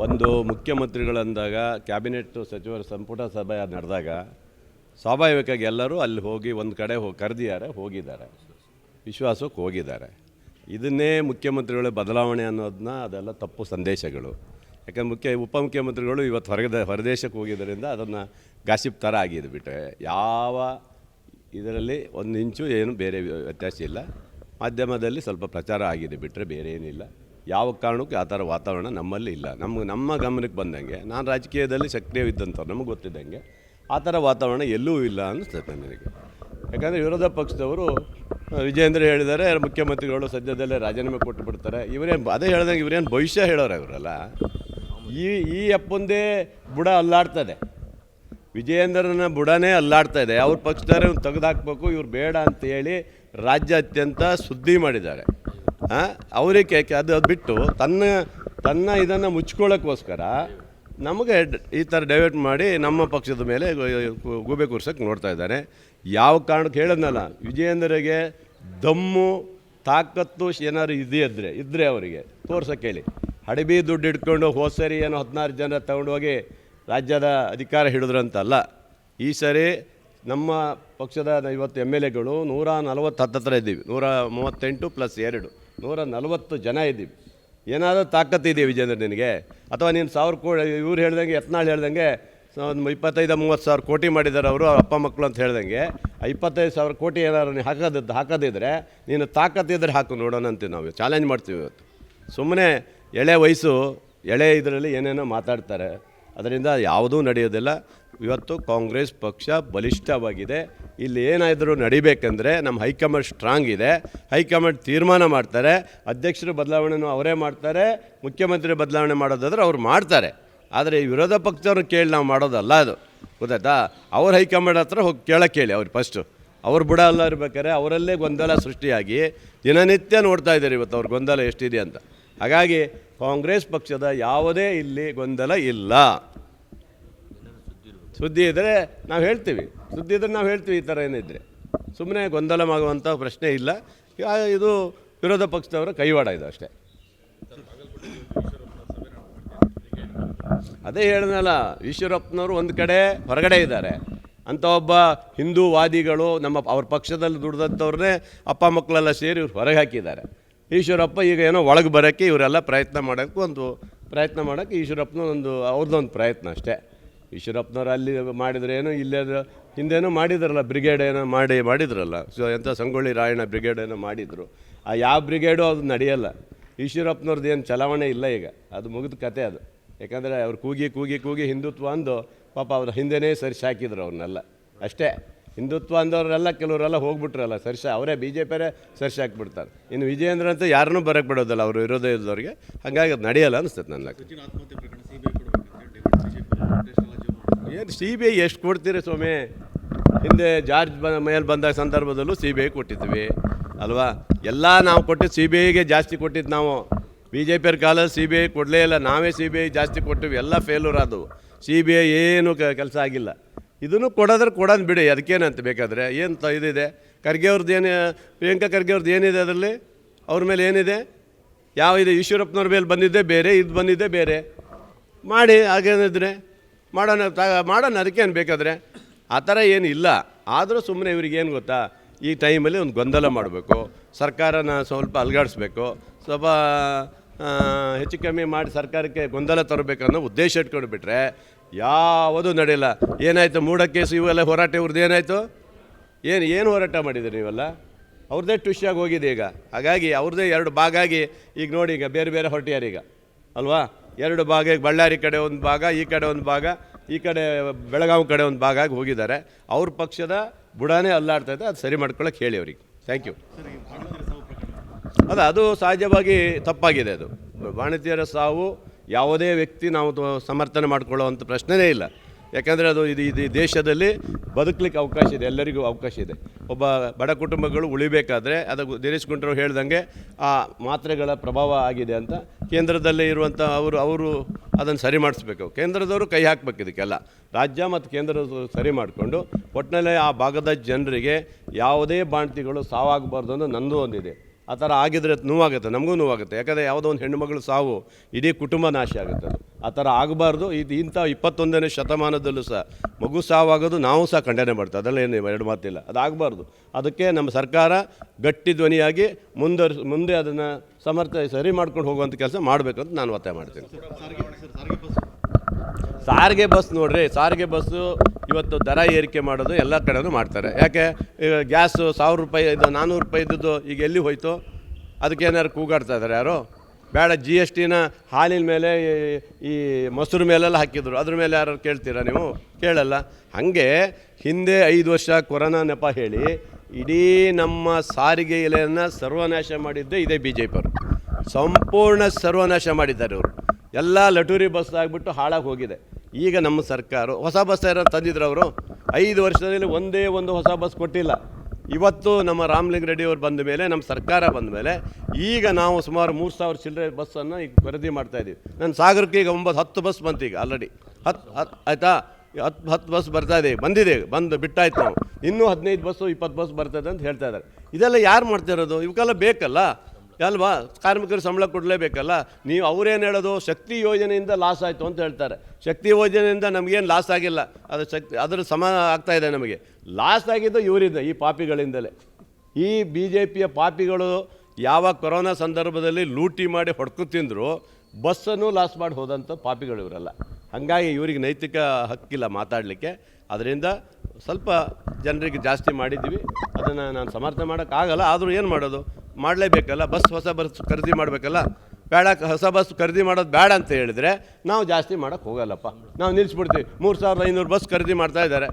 ಒಂದು ಮುಖ್ಯಮಂತ್ರಿಗಳಂದಾಗ ಕ್ಯಾಬಿನೆಟ್ ಸಚಿವರ ಸಂಪುಟ ಸಭೆ ನಡೆದಾಗ ಸ್ವಾಭಾವಿಕವಾಗಿ ಎಲ್ಲರೂ ಅಲ್ಲಿ ಹೋಗಿ ಒಂದು ಕಡೆ ಕರೆದಿದ್ದಾರೆ, ಹೋಗಿದ್ದಾರೆ, ವಿಶ್ವಾಸಕ್ಕೆ ಹೋಗಿದ್ದಾರೆ. ಇದನ್ನೇ ಮುಖ್ಯಮಂತ್ರಿಗಳ ಬದಲಾವಣೆ ಅನ್ನೋದನ್ನ ಅದೆಲ್ಲ ತಪ್ಪು ಸಂದೇಶಗಳು. ಯಾಕಂದ್ರೆ ಉಪಮುಖ್ಯಮಂತ್ರಿಗಳು ಇವತ್ತು ಹೊರದೇಶಕ್ಕೆ ಹೋಗಿದ್ದರಿಂದ ಅದನ್ನು ಗಾಸಿಪ್ ಥರ ಆಗಿದೆ ಬಿಟ್ಟರೆ ಯಾವ ಇದರಲ್ಲಿ ಒಂದು ಇಂಚು ಏನು ಬೇರೆ ವ್ಯತ್ಯಾಸ ಇಲ್ಲ. ಮಾಧ್ಯಮದಲ್ಲಿ ಸ್ವಲ್ಪ ಪ್ರಚಾರ ಆಗಿದೆ ಬಿಟ್ಟರೆ ಬೇರೆ ಏನಿಲ್ಲ. ಯಾವ ಕಾರಣಕ್ಕೂ ಆ ಥರ ವಾತಾವರಣ ನಮ್ಮಲ್ಲಿ ಇಲ್ಲ. ನಮ್ಮ ಗಮನಕ್ಕೆ ಬಂದಂಗೆ, ನಾನು ರಾಜಕೀಯದಲ್ಲಿ ಸಕ್ರಿಯವಿದ್ದಂಥವ್ರು, ನಮಗೆ ಗೊತ್ತಿದ್ದಂಗೆ ಆ ಥರ ವಾತಾವರಣ ಎಲ್ಲೂ ಇಲ್ಲ ಅನ್ನಿಸ್ತದೆ ನನಗೆ. ಯಾಕಂದರೆ ವಿರೋಧ ಪಕ್ಷದವರು ವಿಜಯೇಂದ್ರ ಹೇಳಿದ್ದಾರೆ, ಮುಖ್ಯಮಂತ್ರಿಗಳು ಸದ್ಯದಲ್ಲೇ ರಾಜೀನಾಮೆ ಕೊಟ್ಟು ಬಿಡ್ತಾರೆ. ಅದೇ ಹೇಳ್ದಂಗೆ ಇವರೇನು ಭವಿಷ್ಯ ಹೇಳೋರು ಇವರಲ್ಲ. ಈ ಅಪ್ಪಂದೇ ಬುಡ ಅಲ್ಲಾಡ್ತದೆ, ವಿಜಯೇಂದ್ರನ ಬುಡನೇ ಅಲ್ಲಾಡ್ತಾಯಿದೆ. ಅವ್ರ ಪಕ್ಷದವರೇ ತೆಗೆದುಹಾಕಬೇಕು, ಇವ್ರು ಬೇಡ ಅಂತೇಳಿ ರಾಜ್ಯಾದ್ಯಂತ ಸುದ್ದಿ ಮಾಡಿದ್ದಾರೆ. ಅವರಿಗೆ ಅದು ಬಿಟ್ಟು ತನ್ನ ಇದನ್ನು ಮುಚ್ಕೊಳ್ಳೋಕ್ಕೋಸ್ಕರ ನಮಗೆ ಈ ಥರ ಡೈವರ್ಟ್ ಮಾಡಿ ನಮ್ಮ ಪಕ್ಷದ ಮೇಲೆ ಗೂಬೆ ಕೂರ್ಸೋಕ್ಕೆ ನೋಡ್ತಾ ಇದ್ದಾನೆ. ಯಾವ ಕಾರಣಕ್ಕೆ ಹೇಳಿದ್ನಲ್ಲ, ವಿಜಯೇಂದ್ರಿಗೆ ದಮ್ಮು ತಾಕತ್ತು ಏನಾದ್ರು ಇದ್ದರೆ ಅವರಿಗೆ ತೋರ್ಸೋಕ್ಕೆ ಹೇಳಿ. ಹಡಬಿ ದುಡ್ಡು ಹಿಡ್ಕೊಂಡು ಹೋದ ಸರಿ ಏನೋ 16 ಜನ ತಗೊಂಡೋಗಿ ರಾಜ್ಯದ ಅಧಿಕಾರ ಹಿಡಿದ್ರಂತಲ್ಲ. ಈ ಸರಿ ನಮ್ಮ ಪಕ್ಷದ ಇವತ್ತು MLAಗಳು 140 ಹತ್ತತ್ರ ಇದ್ದೀವಿ, 138 + 2 140 ಜನ ಇದ್ದೀವಿ. ಏನಾದರೂ ತಾಕತ್ತಿದೆಯಾ ವಿಜೇಂದ್ರ ನಿನಗೆ? ಅಥವಾ ನೀನು 1000 ಕೋಟಿ, ಇವ್ರು ಹೇಳ್ದಂಗೆ ಯತ್ನಾಳ್ ಹೇಳ್ದಂಗೆ 25-30 ಸಾವಿರ ಕೋಟಿ ಮಾಡಿದ್ದಾರೆ ಅವರು ಅಪ್ಪ ಮಕ್ಕಳು ಅಂತ ಹೇಳ್ದಂಗೆ, 25,000 ಕೋಟಿ ಏನಾದ್ರು ನೀನು ಹಾಕೋದಿದ್ರೆ ನೀನು ತಾಕತ್ತಿದ್ರೆ ಹಾಕು ನೋಡೋಣ ಅಂತೀವಿ. ನಾವು ಚಾಲೆಂಜ್ ಮಾಡ್ತೀವಿ ಇವತ್ತು. ಸುಮ್ಮನೆ ಎಳೆ ವಯಸ್ಸು ಎಳೆ ಇದರಲ್ಲಿ ಏನೇನೋ ಮಾತಾಡ್ತಾರೆ, ಅದರಿಂದ ಯಾವುದೂ ನಡೆಯೋದಿಲ್ಲ. ಇವತ್ತು ಕಾಂಗ್ರೆಸ್ ಪಕ್ಷ ಬಲಿಷ್ಠವಾಗಿದೆ. ಇಲ್ಲಿ ಏನಾದರೂ ನಡಿಬೇಕಂದ್ರೆ ನಮ್ಮ ಹೈಕಮಾಂಡ್ ಸ್ಟ್ರಾಂಗ್ ಇದೆ. ಹೈಕಮಾಂಡ್ ತೀರ್ಮಾನ ಮಾಡ್ತಾರೆ. ಅಧ್ಯಕ್ಷರ ಬದಲಾವಣೆನೂ ಅವರೇ ಮಾಡ್ತಾರೆ, ಮುಖ್ಯಮಂತ್ರಿ ಬದಲಾವಣೆ ಮಾಡೋದಾದ್ರೆ ಅವ್ರು ಮಾಡ್ತಾರೆ. ಆದರೆ ಈ ವಿರೋಧ ಪಕ್ಷದವ್ರನ್ನ ಕೇಳಿ ನಾವು ಮಾಡೋದಲ್ಲ ಅದು, ಗೊತ್ತಾಯ್ತಾ? ಅವ್ರ ಹೈಕಮಾಂಡ್ ಹತ್ರ ಹೋಗಿ ಕೇಳೋಕ್ಕೆ ಹೇಳಿ ಅವ್ರು ಫಸ್ಟು. ಅವ್ರ ಬುಡ ಅಲ್ಲ ಇರ್ಬೇಕಾದ್ರೆ ಅವರಲ್ಲೇ ಗೊಂದಲ ಸೃಷ್ಟಿಯಾಗಿ ದಿನನಿತ್ಯ ನೋಡ್ತಾ ಇದ್ದಾರೆ ಇವತ್ತು ಅವ್ರ ಗೊಂದಲ ಎಷ್ಟಿದೆ ಅಂತ. ಹಾಗಾಗಿ ಕಾಂಗ್ರೆಸ್ ಪಕ್ಷದ ಯಾವುದೇ ಇಲ್ಲಿ ಗೊಂದಲ ಇಲ್ಲ. ಸುದ್ದಿ ಇದ್ದರೆ ನಾವು ಹೇಳ್ತೀವಿ, ಈ ಥರ ಏನಿದ್ರೆ ಸುಮ್ಮನೆ ಗೊಂದಲವಾಗುವಂಥ ಪ್ರಶ್ನೆ ಇಲ್ಲ. ಇದು ವಿರೋಧ ಪಕ್ಷದವರ ಕೈವಾಡ ಇದು ಅಷ್ಟೇ. ಅದೇ ಹೇಳಿದ್ನಲ್ಲ, ಈಶ್ವರಪ್ಪನವರು ಒಂದು ಕಡೆ ಹೊರಗಡೆ ಇದ್ದಾರೆ ಅಂತ. ಒಬ್ಬ ಹಿಂದೂವಾದಿಗಳು ಅವ್ರ ಪಕ್ಷದಲ್ಲಿ ದುಡ್ದಂಥವ್ರನ್ನೇ ಅಪ್ಪ ಮಕ್ಕಳೆಲ್ಲ ಸೇರಿ ಇವ್ರು ಹೊರಗೆ ಹಾಕಿದ್ದಾರೆ. ಈಶ್ವರಪ್ಪ ಈಗ ಏನೋ ಒಳಗೆ ಬರೋಕ್ಕೆ ಇವರೆಲ್ಲ ಪ್ರಯತ್ನ ಮಾಡೋಕ್ಕೆ ಈಶ್ವರಪ್ಪನ ಅವ್ರದ್ದೊಂದು ಪ್ರಯತ್ನ ಅಷ್ಟೇ. ಈಶ್ವರಪ್ಪನವ್ರು ಅಲ್ಲಿ ಮಾಡಿದ್ರೇನು, ಇಲ್ಲೇ ಹಿಂದೇನೋ ಮಾಡಿದ್ರಲ್ಲ, ಬ್ರಿಗೇಡ್ ಏನೋ ಮಾಡಿದ್ರಲ್ಲ, ಎಂಥ ಸಂಗೊಳ್ಳಿ ರಾಯಣ್ಣ ಬ್ರಿಗೇಡ್ ಏನೋ ಮಾಡಿದರು. ಆ ಯಾವ ಬ್ರಿಗೇಡು ಅದು ನಡೆಯಲ್ಲ. ಈಶ್ವರಪ್ಪನವ್ರದ್ದು ಏನು ಚಲಾವಣೆ ಇಲ್ಲ ಈಗ, ಅದು ಮುಗಿದ ಕತೆ ಅದು. ಯಾಕಂದರೆ ಅವ್ರು ಕೂಗಿ ಹಿಂದುತ್ವ ಅಂದು ಪಾಪ ಅವ್ರ ಹಿಂದೆನೇ ಸರಿಸಿ ಹಾಕಿದ್ರು ಅವ್ರನ್ನೆಲ್ಲ ಅಷ್ಟೇ. ಹಿಂದುತ್ವ ಅಂದವರೆಲ್ಲ ಕೆಲವರೆಲ್ಲ ಹೋಗ್ಬಿಟ್ರಲ್ಲ, ಅವರೇ BJPಯವರೇ ಸರಿಸಿ ಹಾಕ್ಬಿಡ್ತಾರೆ. ಇನ್ನು ವಿಜಯೇಂದ್ರ ಅಂತ ಯಾರನ್ನೂ ಬರೋಕ್ಕೆ ಬಿಡೋದಲ್ಲ ಅವರು ವಿರೋಧ ಇದ್ದವ್ರಿಗೆ. ಹಾಗಾಗಿ ಅದು ನಡೆಯಲ್ಲ ಅನಿಸ್ತದೆ ನನ್ನ. ಏನು CBI ಎಷ್ಟು ಕೊಡ್ತೀರಿ ಸ್ವಾಮಿ? ಹಿಂದೆ ಜಾರ್ಜ್ ಮೇಲೆ ಬಂದ ಸಂದರ್ಭದಲ್ಲೂ CBI ಕೊಟ್ಟಿದ್ವಿ ಅಲ್ವಾ? ಎಲ್ಲ ನಾವು ಕೊಟ್ಟಿದ್ದು CBIಗೆ ಜಾಸ್ತಿ ಕೊಟ್ಟಿದ್ದು ನಾವು. BJPಯವ್ರ ಕಾಲದಲ್ಲಿ CBI ಕೊಡಲೇ ಇಲ್ಲ, ನಾವೇ CBI ಜಾಸ್ತಿ ಕೊಟ್ಟಿವಿ. ಎಲ್ಲ ಫೇಲ್ಯೂರ್ ಆದವು. CBI ಏನು ಕೆಲಸ ಆಗಿಲ್ಲ. ಇದನ್ನು ಕೊಡೋದು ಬಿಡಿ, ಅದಕ್ಕೇನಂತ ಬೇಕಾದರೆ ಏನು ಇದಿದೆ. ಪ್ರಿಯಾಂಕಾ ಖರ್ಗೆ ಅವ್ರದ್ದು ಏನಿದೆ ಅದರಲ್ಲಿ? ಅವ್ರ ಮೇಲೆ ಏನಿದೆ? ಇದೆ? ಈಶ್ವರಪ್ಪನವ್ರ ಮೇಲೆ ಬಂದಿದ್ದೆ ಬೇರೆ, ಇದು ಬಂದಿದ್ದೆ ಬೇರೆ. ಮಾಡಿ ಹಾಗೇನಿದ್ರೆ ಮಾಡೋಣ ಅದಕ್ಕೇನು ಬೇಕಾದರೆ. ಆ ಥರ ಏನಿಲ್ಲ. ಆದರೂ ಸುಮ್ಮನೆ ಇವ್ರಿಗೇನು ಗೊತ್ತಾ, ಈ ಟೈಮಲ್ಲಿ ಒಂದು ಗೊಂದಲ ಮಾಡಬೇಕು, ಸರ್ಕಾರನ ಸ್ವಲ್ಪ ಅಲ್ಗಾಡಿಸ್ಬೇಕು, ಸ್ವಲ್ಪ ಹೆಚ್ಚು ಕಮ್ಮಿ ಮಾಡಿ ಸರ್ಕಾರಕ್ಕೆ ಗೊಂದಲ ತರಬೇಕು ಅನ್ನೋ ಉದ್ದೇಶ ಇಟ್ಕೊಂಡು ಬಿಟ್ಟರೆ ಯಾವುದೂ ನಡೆಯಲ್ಲ. ಏನಾಯಿತು? ಮೂಢಕೇಸು ಇವೆಲ್ಲ ಹೋರಾಟ ಇವ್ರದ್ದು ಏನಾಯಿತು? ಏನು ಹೋರಾಟ ಮಾಡಿದ್ದೀರಿ ನೀವೆಲ್ಲ? ಅವ್ರದ್ದೇ ಟ್ವಿಷಾಗಿ ಹೋಗಿದೆ ಈಗ. ಹಾಗಾಗಿ ಅವ್ರದ್ದೇ 2 ಭಾಗ ಆಗಿ ಈಗ ನೋಡಿ, ಈಗ ಬೇರೆ ಹೊರಟಿಯಾರ ಈಗ ಅಲ್ವಾ? 2 ಭಾಗ, ಬಳ್ಳಾರಿ ಕಡೆ ಒಂದು ಭಾಗ, ಈ ಕಡೆ ಒಂದು ಭಾಗ, ಈ ಕಡೆ ಬೆಳಗಾವಿ ಕಡೆ ಒಂದು ಭಾಗ ಆಗಿ ಹೋಗಿದ್ದಾರೆ. ಅವ್ರ ಪಕ್ಷದ ಬುಡಾನೇ ಅಲ್ಲಾಡ್ತಾಯಿದೆ. ಅದು ಸರಿ ಮಾಡ್ಕೊಳ್ಳೋಕೆ ಹೇಳಿ ಅವರಿಗೆ. Thank you. ಅದು ಸಹಜವಾಗಿ ತಪ್ಪಾಗಿದೆ. ಅದು ಬಾಣತಿಯರ ಸಾವು ಯಾವುದೇ ವ್ಯಕ್ತಿ ನಾವು ಸಮರ್ಥನೆ ಮಾಡಿಕೊಳ್ಳುವಂಥ ಪ್ರಶ್ನೆಯೇ ಇಲ್ಲ. ಯಾಕಂದರೆ ಅದು ಇದು ದೇಶದಲ್ಲಿ ಬದುಕಲಿಕ್ಕೆ ಅವಕಾಶ ಇದೆ, ಎಲ್ಲರಿಗೂ ಅವಕಾಶ ಇದೆ. ಒಬ್ಬ ಬಡ ಕುಟುಂಬಗಳು ಉಳಿಬೇಕಾದ್ರೆ ಅದು ದಿನೇಶ್ ಗುಂಡೂರಾವ್ ಹೇಳ್ದಂಗೆ ಆ ಮಾತ್ರೆಗಳ ಪ್ರಭಾವ ಆಗಿದೆ ಅಂತ ಕೇಂದ್ರದಲ್ಲೇ ಇರುವಂಥ ಅವರು ಅದನ್ನು ಸರಿ ಮಾಡಿಸ್ಬೇಕು. ಕೇಂದ್ರದವರು ಕೈ ಹಾಕಬೇಕು ಇದಕ್ಕೆಲ್ಲ. ರಾಜ್ಯ ಮತ್ತು ಕೇಂದ್ರದವರು ಸರಿ ಮಾಡಿಕೊಂಡು ಒಟ್ಟಿನಲ್ಲಿ ಆ ಭಾಗದ ಜನರಿಗೆ ಯಾವುದೇ ಬಾಣ್ತಿಗಳು ಸಾವಾಗಬಾರ್ದು ಅನ್ನೋ ನಂದು ಒಂದಿದೆ. ಆ ಥರ ಆಗಿದ್ರೆ ನೋವಾಗುತ್ತೆ, ನಮಗೂ ನೋವಾಗುತ್ತೆ. ಯಾಕಂದರೆ ಯಾವುದೋ ಒಂದು ಹೆಣ್ಣುಮಗಳು ಸಾವು ಇಡೀ ಕುಟುಂಬ ನಾಶ ಆಗುತ್ತೆ. ಅದು ಆ ಥರ ಆಗಬಾರ್ದು. ಇದು ಇಂಥ 21ನೇ ಶತಮಾನದಲ್ಲೂ ಸಹ ಮಗು ಸಾವಾಗೋದು ನಾವು ಸಹ ಖಂಡನೆ ಮಾಡ್ತೀವಿ, ಅದರಲ್ಲೇನು ಎರಡು ಮಾತಿಲ್ಲ. ಅದು ಆಗಬಾರ್ದು. ಅದಕ್ಕೆ ನಮ್ಮ ಸರ್ಕಾರ ಗಟ್ಟಿ ಧ್ವನಿಯಾಗಿ ಮುಂದೆ ಅದನ್ನು ಸರಿ ಮಾಡ್ಕೊಂಡು ಹೋಗುವಂಥ ಕೆಲಸ ಮಾಡಬೇಕಂತ ನಾನು ಒತ್ತಾಯ ಮಾಡ್ತೀನಿ. ಸಾರಿಗೆ ಬಸ್ ನೋಡ್ರಿ, ಸಾರಿಗೆ ಬಸ್ಸು ಇವತ್ತು ದರ ಏರಿಕೆ ಮಾಡೋದು ಎಲ್ಲ ಕಡೆನೂ ಮಾಡ್ತಾರೆ. ಯಾಕೆ ಈಗ ಗ್ಯಾಸು 1000 ರೂಪಾಯಿ ಇದು 400 ರೂಪಾಯಿ ಇದ್ದದ್ದು ಈಗ ಎಲ್ಲಿ ಹೋಯ್ತು? ಅದಕ್ಕೇನಾದ್ರು ಕೂಗಾಡ್ತಾ ಇದ್ದಾರೆ ಯಾರು? ಬೇಡ, GSTನ ಹಾಲಿನ ಮೇಲೆ ಈ ಮೊಸರು ಮೇಲೆಲ್ಲ ಹಾಕಿದ್ರು, ಅದ್ರ ಮೇಲೆ ಯಾರು ಕೇಳ್ತೀರಾ ನೀವು? ಕೇಳಲ್ಲ. ಹಾಗೆ ಹಿಂದೆ 5 ವರ್ಷ ಕೊರೋನಾ ನೆಪ ಹೇಳಿ ಇಡೀ ನಮ್ಮ ಸಾರಿಗೆ ಎಲೆಯನ್ನು ಸರ್ವನಾಶ ಮಾಡಿದ್ದೇ ಇದೇ BJP ಅವರು. ಸಂಪೂರ್ಣ ಸರ್ವನಾಶ ಮಾಡಿದ್ದಾರೆ ಅವರು. ಎಲ್ಲ ಲಟೂರಿ ಬಸ್ ಆಗಿಬಿಟ್ಟು ಹಾಳಾಗಿ ಹೋಗಿದೆ. ಈಗ ನಮ್ಮ ಸರ್ಕಾರ ಹೊಸ ಬಸ್ ಯಾರು ತಂದಿದ್ರು ಅವರು? 5 ವರ್ಷದಲ್ಲಿ ಒಂದೇ ಒಂದು ಹೊಸ ಬಸ್ ಕೊಟ್ಟಿಲ್ಲ. ಇವತ್ತು ನಮ್ಮ ರಾಮಲಿಂಗ ರೆಡ್ಡಿ ಅವರು ಬಂದ ಮೇಲೆ, ನಮ್ಮ ಸರ್ಕಾರ ಬಂದ ಮೇಲೆ ಈಗ ನಾವು ಸುಮಾರು 3000 ಚಿಲ್ಲರೆ ಬಸ್ಸನ್ನು ಈಗ ಖರೀದಿ ಮಾಡ್ತಾಯಿದ್ದೀವಿ. ನನ್ನ ಸಾಗರಕ್ಕೆ ಈಗ 9-10 ಬಸ್ ಬಂತು ಈಗ ಆಲ್ರೆಡಿ. 10 ಆಯಿತಾ? 10 ಬಸ್ ಬಂದಿದೆ, ಬಿಟ್ಟಾಯ್ತು. ನಾವು ಇನ್ನೂ 15 ಬಸ್ಸು 20 ಬಸ್ ಬರ್ತದೆ ಅಂತ ಹೇಳ್ತಾ ಇದ್ದಾರೆ. ಇದೆಲ್ಲ ಯಾರು ಮಾಡ್ತಿರೋದು? ಇವಕ್ಕೆಲ್ಲ ಬೇಕಲ್ಲ ಅಲ್ವಾ? ಕಾರ್ಮಿಕರು ಸಂಬಳ ಕೊಡಲೇಬೇಕಲ್ಲ. ನೀವು ಅವರೇನು ಹೇಳೋದು? ಶಕ್ತಿ ಯೋಜನೆಯಿಂದ ಲಾಸ್ ಆಯಿತು ಅಂತ ಹೇಳ್ತಾರೆ. ಶಕ್ತಿ ಯೋಜನೆಯಿಂದ ನಮಗೇನು ಲಾಸ್ ಆಗಿಲ್ಲ, ಅದರ ಸಮ ಆಗ್ತಾಯಿದೆ. ನಮಗೆ ಲಾಸ್ ಆಗಿದ್ದು ಇವರಿಂದ, ಈ ಪಾಪಿಗಳಿಂದಲೇ. ಈ BJPಯ ಪಾಪಿಗಳು ಯಾವ ಕೊರೋನಾ ಸಂದರ್ಭದಲ್ಲಿ ಲೂಟಿ ಮಾಡಿ ಹೊಡ್ಕು ತಿಂದರು, ಬಸ್ಸನ್ನು ಲಾಸ್ ಮಾಡಿ ಹೋದಂಥ ಪಾಪಿಗಳು ಇವರೆಲ್ಲ. ಹಾಗಾಗಿ ಇವರಿಗೆ ನೈತಿಕ ಹಕ್ಕಿಲ್ಲ ಮಾತಾಡಲಿಕ್ಕೆ. ಅದರಿಂದ ಸ್ವಲ್ಪ ಜನರಿಗೆ ಜಾಸ್ತಿ ಮಾಡಿದ್ದೀವಿ. ಅದನ್ನು ನಾನು ಸಮರ್ಥನೆ ಮಾಡೋಕ್ಕಾಗಲ್ಲ. ಆದರೂ ಏನು ಮಾಡೋದು? ಮಾಡಲೇಬೇಕಲ್ಲ. ಹೊಸ ಬಸ್ ಖರೀದಿ ಮಾಡಬೇಕಲ್ಲ. ಬೇಡ, ಹೊಸ ಬಸ್ ಖರೀದಿ ಮಾಡೋದು ಬೇಡ ಅಂತ ಹೇಳಿದರೆ ನಾವು ಜಾಸ್ತಿ ಮಾಡೋಕ್ಕೆ ಹೋಗಲ್ಲಪ್ಪ. ನಾವು ನಿಲ್ಲಿಸ್ಬಿಡ್ತೀವಿ. 3500 ಬಸ್ ಖರೀದಿ ಮಾಡ್ತಾಯಿದ್ದಾರೆ.